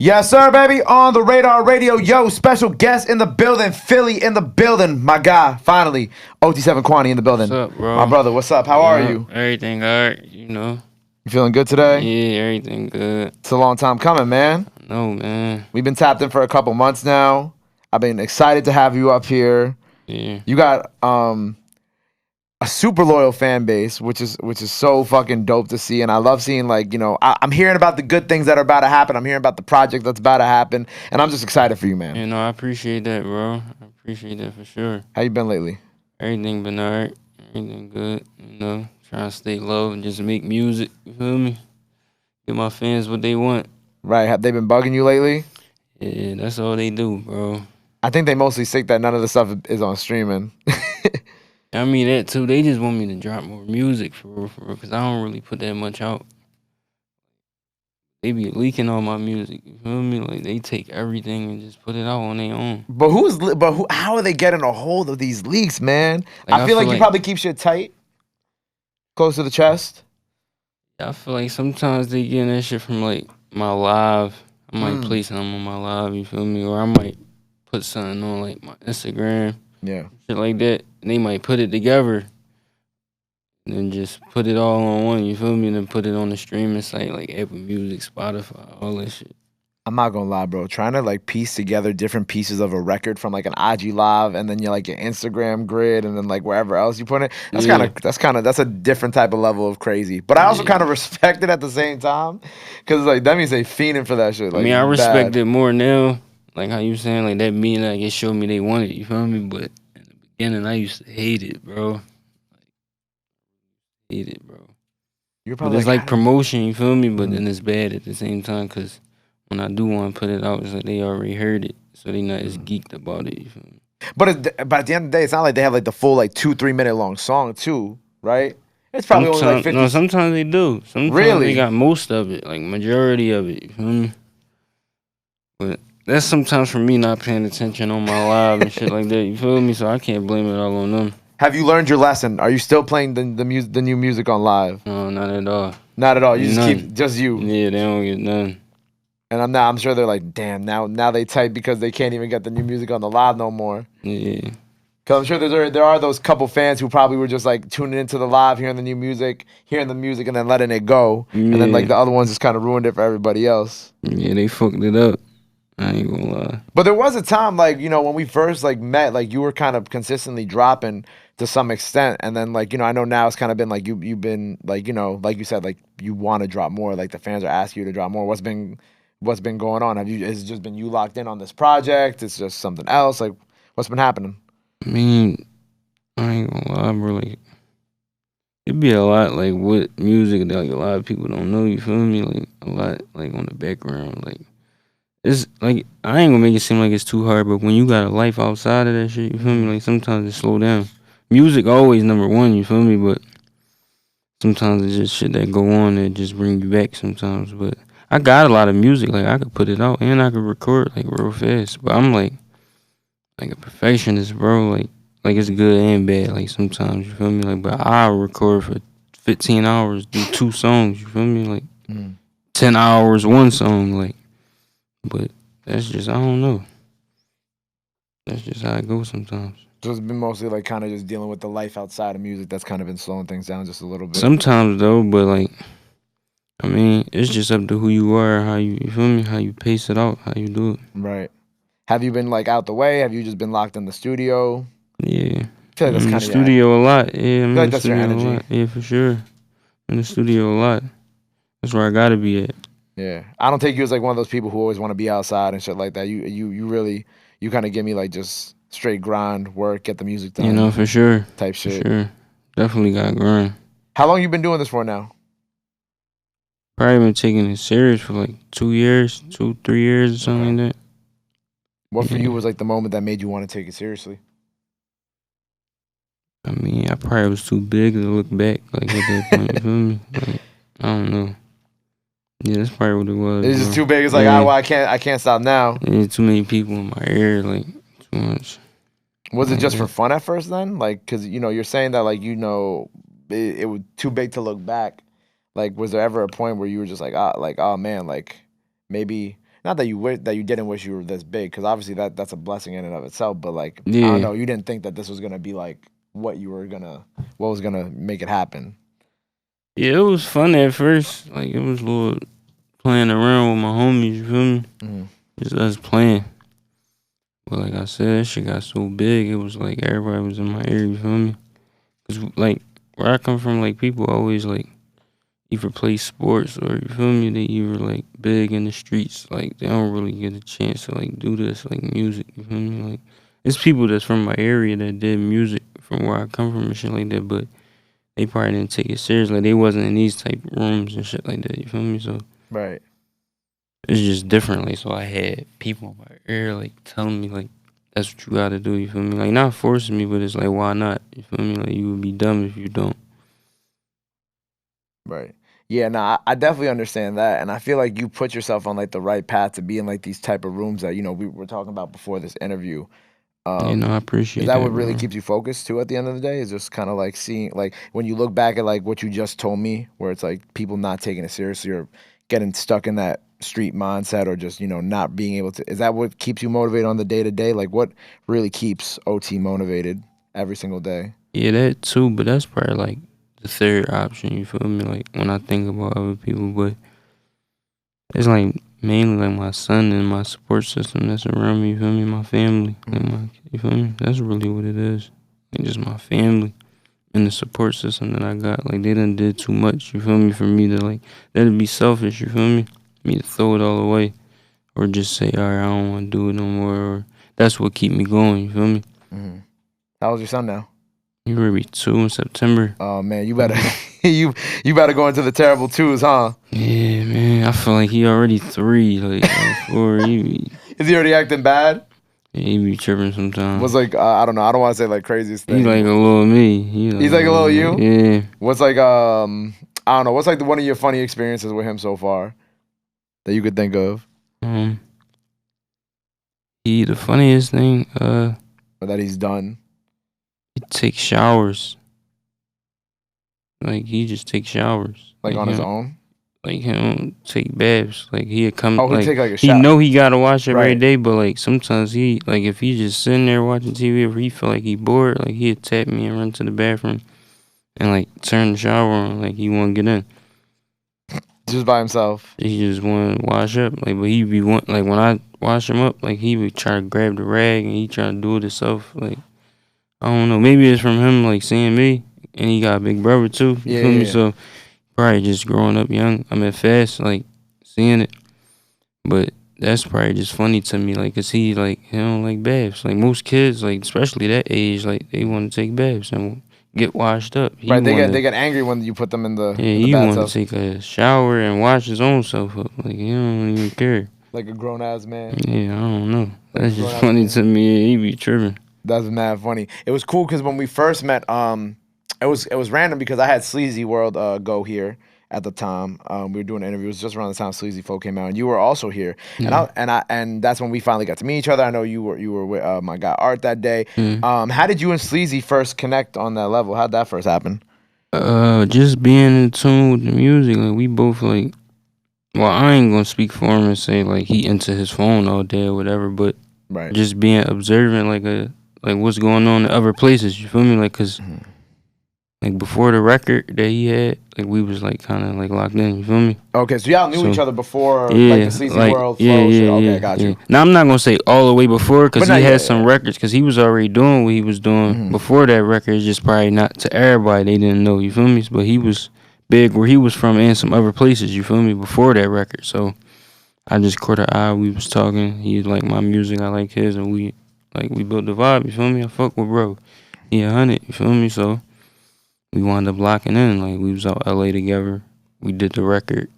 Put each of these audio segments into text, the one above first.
Yes, sir, baby. On the Radar Radio. Yo, special guest in the building. Philly in the building. My guy, finally. OT7QUANNY in the What's building. up, bro? My brother, what's up? How are you? Everything alright, you know. You feeling good today? Yeah, everything good. It's a long time coming, man. No, man. We've been tapped in for a couple months now. I've been excited to have you up here. Yeah. You got a super loyal fan base, which is so fucking dope to see. And I love seeing, like, you know, I'm hearing about the good things that are about to happen. I'm hearing about the project that's about to happen, and I'm just excited for you, man. You know, I appreciate that, bro. I appreciate that for sure. How you been lately? Everything been alright. Everything good, you know. Trying to stay low and just make music, you feel me? Give my fans what they want. Right. Have they been bugging you lately? Yeah, that's all they do, bro. I think they mostly sick that none of the stuff is on streaming. I mean, that too. They just want me to drop more music for real, because I don't really put that much out. They be leaking all my music, you feel me? Like, they take everything and just put it out on their own. How are they getting a hold of these leaks, man? Like, I feel like you probably keep shit tight, close to the chest. I feel like sometimes they getting that shit from, like, my live. I might play something on my live, you feel me? Or I might put something on, like, my Instagram. Yeah. Shit like that. And they might put it together and then just put it all on one, you feel me? And then put it on the streaming site, like Apple Music, Spotify, all that shit. I'm not gonna lie, bro. Trying to, like, piece together different pieces of a record from, like, an IG live, and then you're like your Instagram grid, and then, like, wherever else you put it. That's a different type of level of crazy. But I also kind of respect it at the same time, because, like, that means they fiending for that shit. Like, I mean, I respect it more now. Like how you saying, like, that mean, like, it showed me they want it, you feel me? But in the beginning, I used to hate it, bro. Like, hate it, bro. You're But probably it's like promotion, you feel me? But then it's bad at the same time, because when I do want to put it out, it's like they already heard it, so they not as geeked about it, you feel me? But at the end of the day, it's not like they have, like, the full, like, 2-3 minute long song too, right? It's probably only like 50. No, sometimes they do. Sometimes Really? they got most of it, like majority of it, you feel me? But that's sometimes for me not paying attention on my live and shit like that, you feel me? So I can't blame it all on them. Have you learned your lesson? Are you still playing the new music on live? No, not at all. Not at all. You just keep just you. Yeah, they don't get none. And I'm sure they're like, damn, now they type because they can't even get the new music on the live no more. Yeah. Cause I'm sure there are those couple fans who probably were just, like, tuning into the live, hearing the music, and then letting it go. Yeah. And then, like, the other ones just kind of ruined it for everybody else. Yeah, they fucked it up. I ain't gonna lie. But there was a time, like, you know, when we first, like, met, like, you were kind of consistently dropping to some extent, and then, like, you know, I know now it's kind of been like you've been, like, you know, like you said, like, you want to drop more, like, the fans are asking you to drop more. What's been going on? Has it just been you locked in on this project? It's just something else? Like, what's been happening? I mean, I ain't gonna lie, bro. Like, it'd be a lot, like, with music that, like, a lot of people don't know, you feel me? Like, a lot, like, on the background, like, it's like, I ain't gonna make it seem like it's too hard, but when you got a life outside of that shit, you feel me? Like, sometimes it slow down. Music always number one, you feel me? But sometimes it's just shit that go on that just bring you back sometimes. But I got a lot of music, like, I could put it out and I could record, like, real fast. But I'm like a perfectionist, bro. Like it's good and bad, like, sometimes, you feel me? Like, but I'll record for 15 hours, do 2 songs, you feel me? Like, 10 hours, 1 song, like. But that's just, I don't know. That's just how it goes sometimes. So it's been mostly, like, kind of just dealing with the life outside of music that's kind of been slowing things down just a little bit. Sometimes, though, but, like, I mean, it's just up to who you are, how you feel me? How you pace it out, how you do it. Right. Have you been, like, out the way? Have you just been locked in the studio? Yeah. I feel like that's I'm in kind the studio a lot. Yeah, I'm like that's your energy. Yeah, for sure. I'm in the studio a lot. That's where I gotta be at. Yeah. I don't take you as, like, one of those people who always want to be outside and shit like that. You really, you kind of give me, like, just straight grind, work, get the music done. You know, for sure. Type shit. For sure. Definitely got grind. How long you been doing this for now? Probably been taking it serious for, like, 2 years, 2-3 years or something like that. What for you was, like, the moment that made you want to take it seriously? I mean, I probably was too big to look back, like, at that point, you feel me? Like, I don't know. Yeah, that's probably what it was. It's just too big. It's like, well, I can't stop now. Yeah, too many people in my ear, like, too much. Was it just for fun at first then? Like, because, you know, you're saying that, like, you know, it was too big to look back. Like, was there ever a point where you were just like, oh man, like, maybe not that you didn't wish you were this big, because obviously that's a blessing in and of itself. But like, I don't Yeah. know, you didn't think that this was gonna be like what was gonna make it happen. Yeah, it was fun at first. Like it was a little playing around with my homies, you feel me? Mm-hmm. Just us playing. But like I said, that shit got so big, it was like everybody was in my ear, you feel me? Cause like where I come from, like people always like either play sports or you feel me, they either like big in the streets. Like they don't really get a chance to like do this like music, you feel me? Like it's people that's from my area that did music from where I come from and shit like that, but they probably didn't take it serious. Like they wasn't in these type of rooms and shit like that, you feel me? So Right. it's just different. Like so I had people in my ear like telling me like that's what you gotta do, you feel me? Like not forcing me, but it's like why not? You feel me? Like you would be dumb if you don't. Right. Yeah, no, I definitely understand that, and I feel like you put yourself on like the right path to be in like these type of rooms that we were talking about before this interview. You know, I Is appreciate that that, what really bro. keeps you focused too at the end of the day? Is just kind of like seeing, like, when you look back at like what you just told me, where it's like people not taking it seriously or getting stuck in that street mindset or just, not being able to, is that what keeps you motivated on the day to day? Like, what really keeps OT motivated every single day? Yeah, that too, but that's probably like the third option, you feel me? Like when I think about other people, but it's like mainly like my son and my support system that's around me, you feel me? My family. Like Mm-hmm. you feel me? That's really what it is. Like just my family and the support system that I got. Like they done did too much, you feel me, for me to like that'd be selfish, you feel me? Me to throw it all away. Or just say, alright, I don't wanna do it no more, or that's what keep me going, you feel me? Mm-hmm. How old's your son now? He will be 2 in September. Oh man, you better you better go into the terrible twos, huh? Yeah, man. I feel like he already 3, like or 4. Is he already acting bad? He be tripping Was sometimes. like I don't know. I don't want to say like craziest He thing. like a little me. He like He's a like a little little me. you. Yeah. What's like I don't know. What's like one of your funny experiences with him so far that you could think of, Um. He the funniest thing. or that he's done? He takes showers. Like he just takes showers. Like on his own? Like he don't take baths. Like he'd come Oh, he like take like a he shot. know he gotta watch every Right. day, but like sometimes he like if he just sitting there watching TV or he feel like he bored, like he'd tap me and run to the bathroom and like turn the shower on, like he wanna get in. Just by himself. He just wanna wash up. Like but he be want like when I wash him up, like he would try to grab the rag and he try to do it himself. Like I don't know, maybe it's from him like seeing me and he got a big brother too, you Yeah, feel me? yeah. So probably just growing up young. I mean fast, like seeing it. But that's probably just funny to me, like, cause he like he don't like baths. Like most kids, like especially that age, like they want to take baths and get washed up. He Right. They get wanna, they get angry when you put them in the yeah, in the he want to bathtub take a shower and wash his own self up. Like he don't even care. like a grown ass man. Yeah, I don't know. Like a That's grown just ass funny man. to me. Yeah, he be tripping. That's mad funny. It was cool because when we first met, it was random because I had SleazyWorld go here at the time. We were doing interviews just around the time Sleazy Folk came out, and you were also here. And Yeah, and that's when we finally got to meet each other. I know you were with my guy Art that day. yeah. How did you and Sleazy first connect on that level? How'd that first happen? Just being in tune with the music. Like we both like. Well, I ain't gonna speak for him and say like he into his phone all day or whatever, but Right. just being observant like what's going on in other places, you feel me? Like cause Mhm. like before the record that he had, like we was like kind of like locked in, you feel me? Okay, so y'all knew So each other before like the yeah, Sleazy like World flow shit. Okay, I got yeah. you. Now I'm not gonna say all the way before But cause no, he yeah, had some yeah. records cause he was already doing what he was doing Mhm. before that record. It's just probably not to everybody, they didn't know, you feel me? But he was big where he was from and some other places, you feel me, before that record. So I just caught an eye. We was talking. He like my music. I like his, and we built the vibe. You feel me? I fuck with bro. He 100. You feel me? So we wound up locking in. Like we was out LA together. We did the record.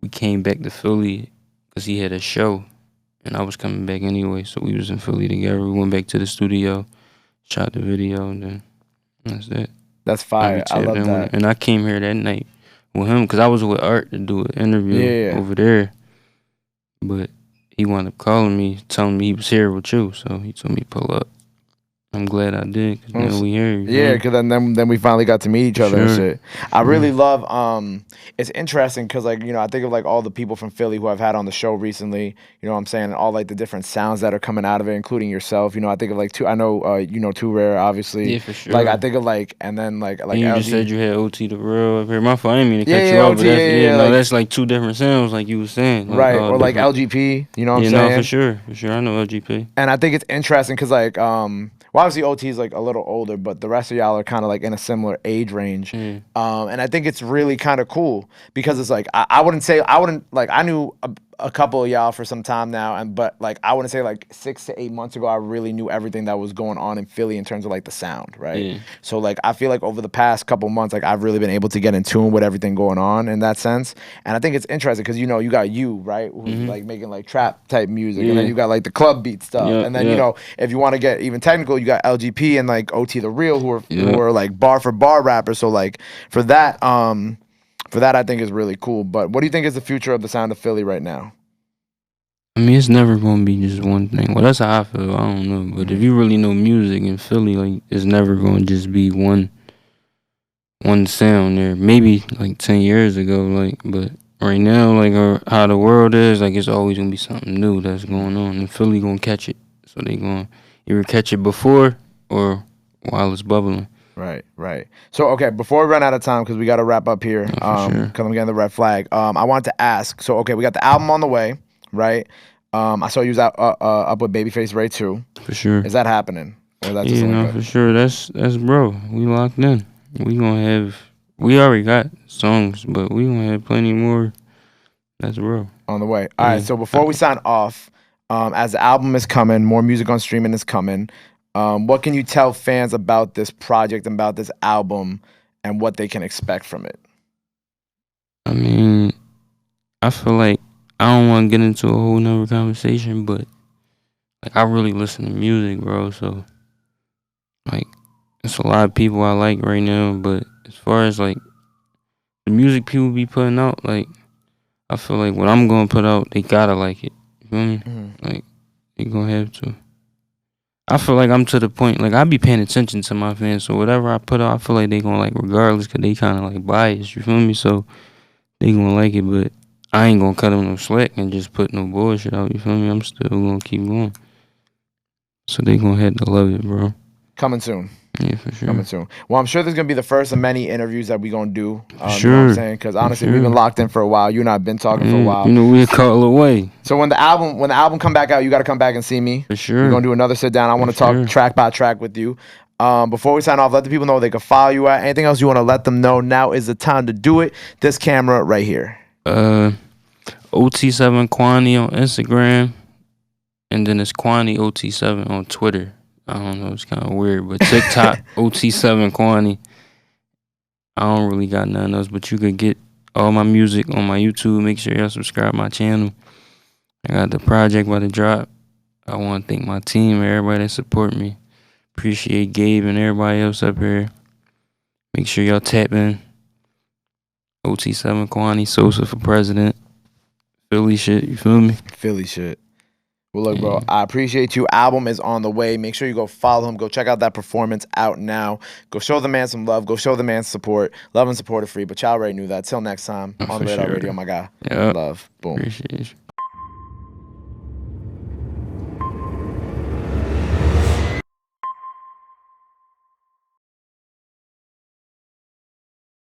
We came back to Philly because he had a show, and I was coming back anyway. So we was in Philly together. We went back to the studio, shot the video, and then that's that. That's And we fire. I tapped love in with it. that. And I came here that night with him because I was with Art to do an Yeah, interview yeah. over there. But he wound up calling me, telling me he was here with you. So he told me pull up. I I'm glad I did, because now we here. Yeah, because then we finally got to meet each other and shit. I really love it's interesting because like, you know, I think of like all the people from Philly who I've had on the show recently, you know what I'm saying, and all like the different sounds that are coming out of it, including yourself. You know, I think of like I know you know Too Rare, obviously. Yeah, for sure. Like I think of like, and then like and you LG. just said you had OT the Real up here. My fault, I didn't mean to cut Yeah, you off, OT, but that's, yeah, no, like, that's like two different sounds, like you was saying. Like, right, or like different. LGP, you know what I'm Yeah, saying? no, for sure, I know LGP. And I think it's interesting because like well, obviously OT is like a little older, but the rest of y'all are kind of like in a similar age range. Yeah. And I think it's really kind of cool because it's like I wouldn't like I knew a couple of y'all for some time now, and but like I wouldn't say like 6 to 8 months ago I really knew everything that was going on in Philly in terms of like the sound, right? Yeah. So like I feel like over the past couple months, like I've really been able to get in tune with everything going on in that sense, and I think it's interesting because you know you got you right who's like making like trap type music, and then you got like the club beat stuff, and then you know if you want to get even technical, you got LGP and like OT the Real who are like bar for bar rappers. So like for that I think is really cool. But what do you think is the future of the sound of Philly right now? I mean, it's never gonna be just one thing. Well, that's how I feel. I don't know, but if you really know music in Philly, like it's never gonna just be one sound there. Maybe like 10 years ago, like, but right now, like how the world is, like it's always gonna be something new that's going on, and Philly gonna catch it. So they gonna either catch it before or while it's bubbling. Right. So okay, before we run out of time, because we got to wrap up here, because I'm getting the red flag. I wanted to ask. So okay, we got the album on the way, right? I saw you was up with Babyface Ray too. For sure. Is that happening? Or that just for sure. That's bro. We locked in. We already got songs, but we gonna have plenty more. That's real. On the way. All right. So before we sign off, as the album is coming, more music on streaming is coming. What can you tell fans about this project and about this album and what they can expect from it? I mean, I feel like I don't want to get into a whole nother conversation, but like I really listen to music, bro. So like, it's a lot of people I like right now, but as far as like the music people be putting out, like I feel like what I'm gonna put out, they gotta like it. You feel me? Like they gonna have to. I feel like I'm to the point, like I be paying attention to my fans, so whatever I put out, I feel like they gonna like regardless, cause they kind of like biased. You feel me? So they gonna like it, but I ain't gonna cut them no slack and just put no bullshit out. You feel me? I'm still gonna keep going. So they gonna have to love it, bro. Coming soon. Yeah, for sure. Coming soon. Well, I'm sure there's gonna be the first of many interviews that we gonna do. Sure. You know what I'm saying? Because honestly, we've been locked in for a while. You and I've been talking for a while. You know, we'll call away. So when the album come back out, you gotta come back and see me. For sure. We're gonna do another sit down. I want to talk track by track with you. Before we sign off, let the people know they can follow you at. Anything else you want to let them know? Now is the time to do it. This camera right here. OT7QUANNY on Instagram, and then it's Quanny OT7 on Twitter. I don't know, it's kind of weird, but TikTok OT7QUANNY. I don't really got nothing else, but you could get all my music on my YouTube. Make sure y'all subscribe my channel. I got the project about to drop. I want to thank my team, everybody that support me. Appreciate Gabe and everybody else up here. Make sure y'all tap in. OT7QUANNY, Sosa for president. Philly shit, you feel me? Philly shit. Well, look, bro, I appreciate you. Album is on the way. Make sure you go follow him. Go check out that performance out now. Go show the man some love. Go show the man support. Love and support are free, but y'all already knew that. Till next time on the Radar Radio, my guy. Yep. Love. Boom. Appreciate you.